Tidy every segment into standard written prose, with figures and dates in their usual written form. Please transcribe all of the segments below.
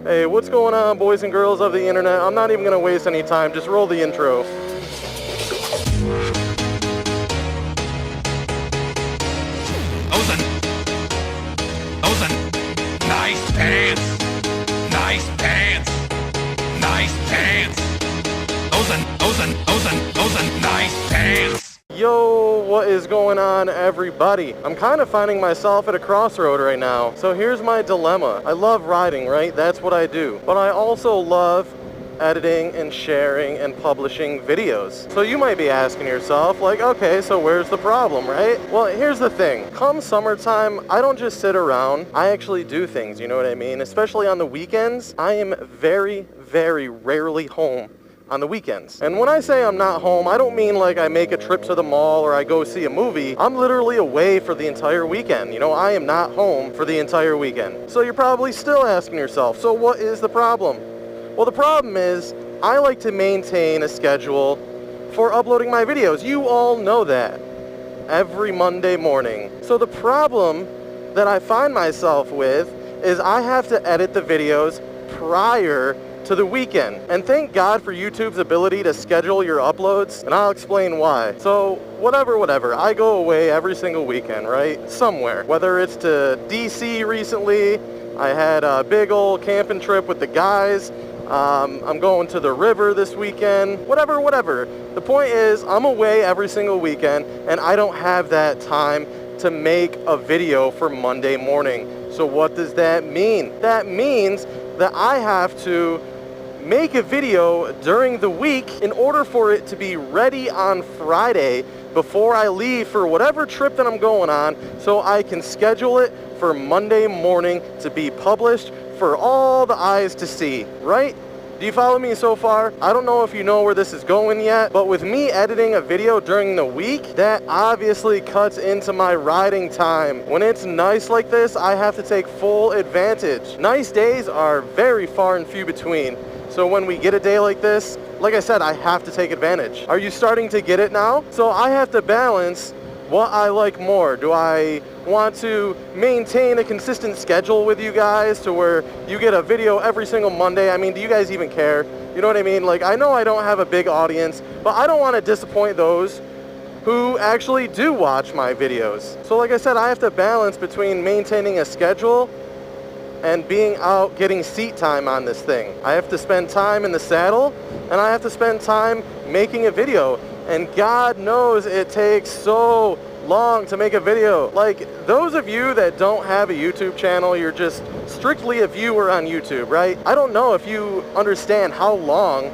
Hey, what's going on, boys and girls of the internet? I'm not even gonna waste any time, just roll the intro. Nice pants. Nice pants. Nice pants. Those are nice pants. Yo, what is going on, everybody? I'm kind of finding myself at a crossroad right now. So here's my dilemma. I love riding, right? That's what I do. But I also love editing and sharing and publishing videos. So you might be asking yourself, like, okay, so where's the problem, right? Well, here's the thing. Come summertime, I don't just sit around. I actually do things, you know what I mean? Especially on the weekends, I am very, very rarely home on the weekends. And when I say I'm not home, I don't mean like I make a trip to the mall or I go see a movie. I'm literally away for the entire weekend. You know, I am not home for the entire weekend. So you're probably still asking yourself, so what is the problem? Well, the problem is I like to maintain a schedule for uploading my videos. You all know that. Every Monday morning. So the problem that I find myself with is I have to edit the videos prior to the weekend. And thank God for YouTube's ability to schedule your uploads, and I'll explain why. So whatever, I go away every single weekend, right? Somewhere. Whether it's to DC recently, I had a big old camping trip with the guys. I'm going to the river this weekend, whatever. The point is, I'm away every single weekend, and I don't have that time to make a video for Monday morning. So what does that mean? That means that I have to make a video during the week in order for it to be ready on Friday before I leave for whatever trip that I'm going on, so I can schedule it for Monday morning to be published for all the eyes to see, right? Do you follow me so far? I don't know if you know where this is going yet, but with me editing a video during the week, that obviously cuts into my riding time. When it's nice like this, I have to take full advantage. Nice days are very far and few between. So when we get a day like this, like I said, I have to take advantage. Are you starting to get it now? So I have to balance what I like more. Do I want to maintain a consistent schedule with you guys to where you get a video every single Monday? I mean, do you guys even care? You know what I mean? Like, I know I don't have a big audience, but I don't want to disappoint those who actually do watch my videos. So like I said, I have to balance between maintaining a schedule and being out getting seat time on this thing. I have to spend time in the saddle, and I have to spend time making a video. And God knows it takes so long to make a video. Like, those of you that don't have a YouTube channel, you're just strictly a viewer on YouTube, right? I don't know if you understand how long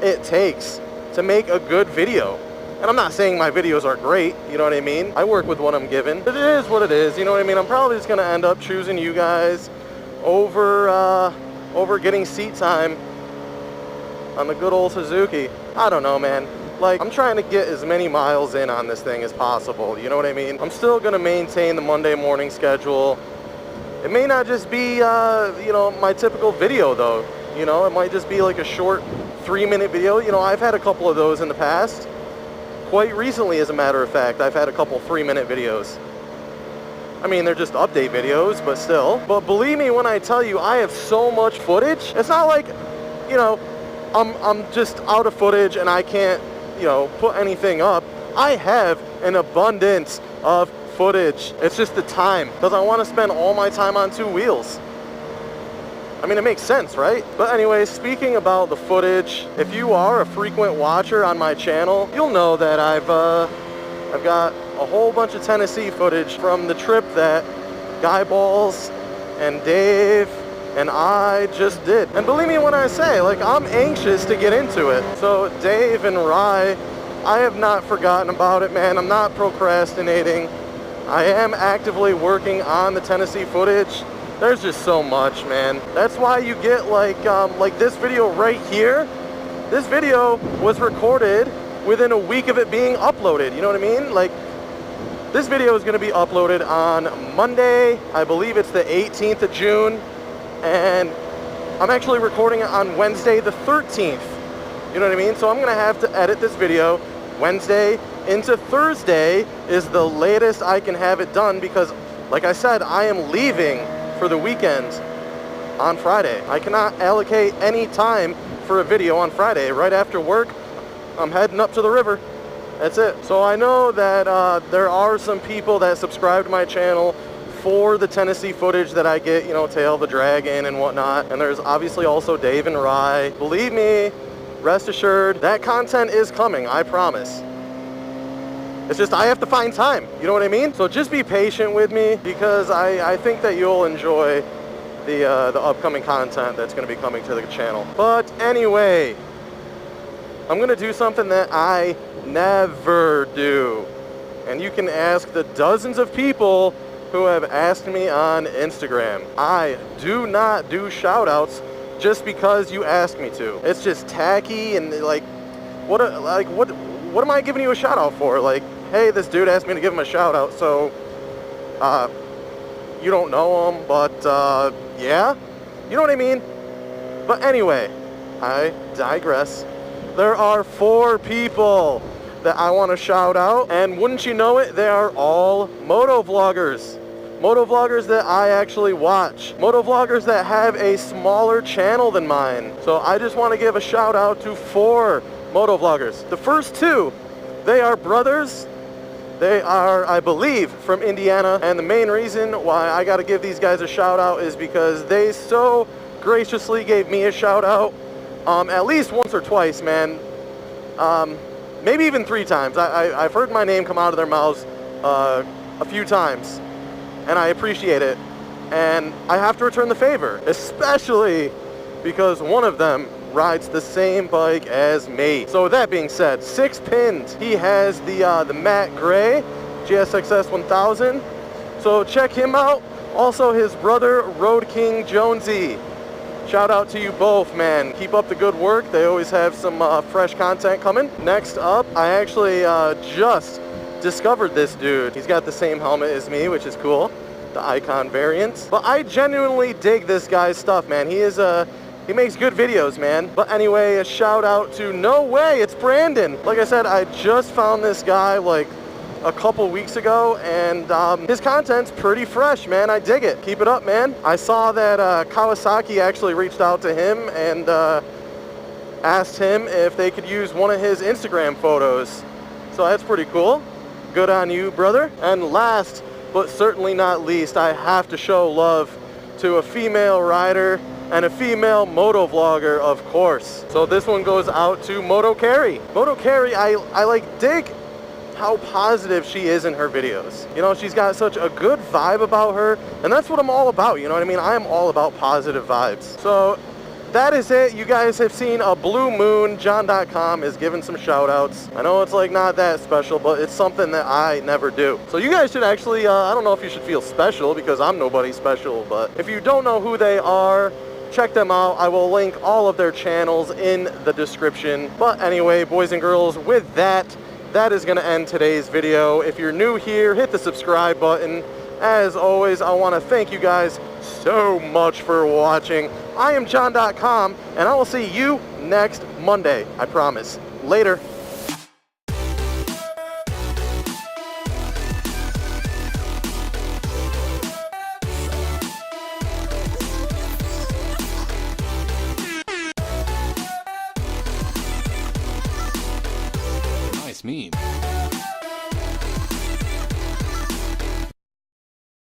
it takes to make a good video. And I'm not saying my videos are great, you know what I mean? I work with what I'm given. It is what it is, you know what I mean? I'm probably just gonna end up choosing you guys over getting seat time on the good old Suzuki. I don't know, man. Like, I'm trying to get as many miles in on this thing as possible, you know what I mean? I'm still gonna maintain the Monday morning schedule. It may not just be, you know, my typical video though. You know, it might just be like a short 3-minute video. You know, I've had a couple of those in the past. Quite recently, as a matter of fact, I've had a couple 3-minute videos. I mean, they're just update videos, but still. But believe me when I tell you, I have so much footage. It's not like, you know, I'm just out of footage and I can't, you know, put anything up. I have an abundance of footage. It's just the time, because I want to spend all my time on 2 wheels. I mean, it makes sense, right? But anyway, speaking about the footage, if you are a frequent watcher on my channel, you'll know that I've got a whole bunch of Tennessee footage from the trip that Guy Balls and Dave and I just did. And believe me when I say, like, I'm anxious to get into it. So Dave and Rye, I have not forgotten about it, man. I'm not procrastinating. I am actively working on the Tennessee footage. There's just so much, man. That's why you get like this video right here. This video was recorded within a week of it being uploaded, you know what I mean? Like, this video is gonna be uploaded on Monday, I believe it's the 18th of June, and I'm actually recording it on Wednesday the 13th, you know what I mean? So I'm gonna have to edit this video Wednesday into Thursday is the latest I can have it done, because like I said, I am leaving for the weekend. on Friday. I cannot allocate any time for a video on Friday. Right after work, I'm heading up to the river. That's it. So I know that there are some people that subscribe to my channel for the Tennessee footage that I get, you know, Tail the Dragon and whatnot. And there's obviously also Dave and Rye. Believe me, rest assured, that content is coming, I promise. It's just I have to find time, you know what I mean? So just be patient with me, because I think that you'll enjoy the upcoming content that's going to be coming to the channel. But anyway, I'm going to do something that I never do. And you can ask the dozens of people who have asked me on Instagram. I do not do shout-outs just because you asked me to. It's just tacky, and like what am I giving you a shout-out for? Like, hey, this dude asked me to give him a shout-out, so you don't know him, but yeah, you know what I mean? But anyway, I digress. There are 4 people that I want to shout out, and wouldn't you know it, they are all motovloggers. Motovloggers that I actually watch. Motovloggers that have a smaller channel than mine. So I just want to give a shout out to 4 motovloggers. The first 2, they are brothers. They are, I believe, from Indiana, and the main reason why I got to give these guys a shout out is because they so graciously gave me a shout out at least once or twice, man. Maybe even 3 times. I've heard my name come out of their mouths a few times, and I appreciate it. And I have to return the favor, especially because one of them rides the same bike as me. So with that being said, 6 Pinned. He has the matte gray GSXS 1000. So check him out. Also his brother Road King Jonesy. Shout out to you both, man. Keep up the good work. They always have some fresh content coming. Next up, I actually just discovered this dude. He's got the same helmet as me, which is cool. The Icon variant. But I genuinely dig this guy's stuff, man. He makes good videos, man. But anyway, a shout out to, no way, it's Brandon. Like I said, I just found this guy like a couple weeks ago, and his content's pretty fresh, man. I dig it. Keep it up, man. I saw that Kawasaki actually reached out to him and asked him if they could use one of his Instagram photos. So that's pretty cool. Good on you, brother. And last but certainly not least, I have to show love to a female rider and a female motovlogger, of course. So this one goes out to Moto Carrie. Moto Carrie, I like dig how positive she is in her videos. You know, she's got such a good vibe about her, and that's what I'm all about, you know what I mean? I am all about positive vibes. So that is it. You guys have seen a blue moon. John.com is giving some shout outs. I know it's like not that special, but it's something that I never do. So you guys should actually, I don't know if you should feel special because I'm nobody special, but if you don't know who they are, check them out. I will link all of their channels in the description. But anyway, boys and girls, with that is going to end today's video. If you're new here, hit the subscribe button. As always, I want to thank you guys so much for watching. I am John.com, and I will see you next Monday. I promise. Later.